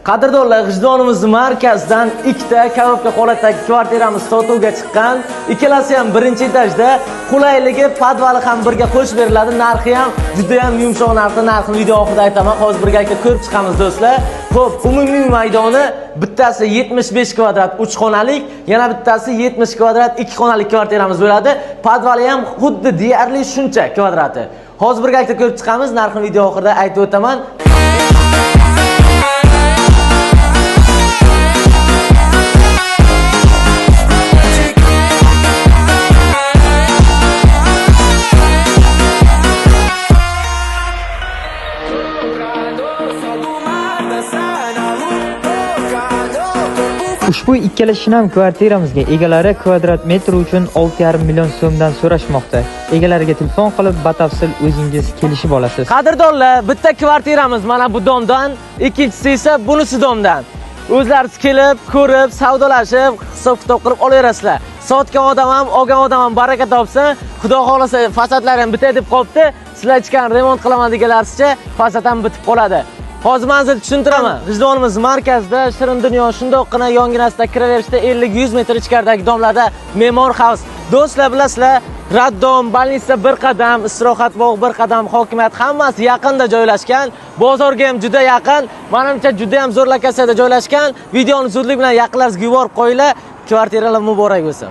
Qadrdonlar, G'ijdonimiz markazdan ikkita korobka holatdagi kvartiramiz sotuvga chiqqan. Ikkalasi ham birinchi etajda, qulayligi, podvali ham birga qo'shib beriladi. Narxi ham juda ham yumshoq narxda. Narxini video oxirida aytaman. Hozir birgalikda ko'rib chiqamiz do'stlar. Xo'p, umumiy maydoni bittasi 75 kvadrat 3 xonalik, yana bittasi 70 kvadrat 2 xonalik kvartiramiz bo'ladi. Podvali ham xuddi deyarli shuncha kvadrati. Hozir birgalikda ko'rib chiqamiz. Narxini video oxirida aytib o'taman. Ushbu ikkala shinam kvartiramizga egalari kvadrat metr uchun 6,5 million so'mdan so'rashmoqda. Egalariga telefon qilib batafsil o'zingiz kelishib olasiz. Qadrdonlar, bitta kvartiramiz mana bu domdan, ikkinchisi esa bunisi domdan. O'zlaringiz kelib, ko'rib, savdolashib, hisob-kitob qilib olaverasizlar. Sotgan odam ham, olgan odam ham baraka topsin. Xudo xolasa fasadlar ham bitay deb qolibdi. Sizlar chiqqan remont qilaman deganlaringizcha fasad ham bitib qoladi. Hozir manzil tushuntiraman. G'ijdonimiz markazida Shirin dunyo shundoqqina yonginasida kiraverishda 50-100 metr ichkaridagi domlarda Me'mor House. Do'stlar, bilasizlar, Raddom, bolnitsa bir qadam, istirohat bog' bir qadam, hokimiyat hammasi yaqinda joylashgan. Bozorga ham juda yaqin. Menimcha juda ham zo'r lokatsiyada joylashgan. Videoni zudlik bilan yaqinlaringizga yuborib qo'yinglar. Kvartiralar muborak bo'lsin.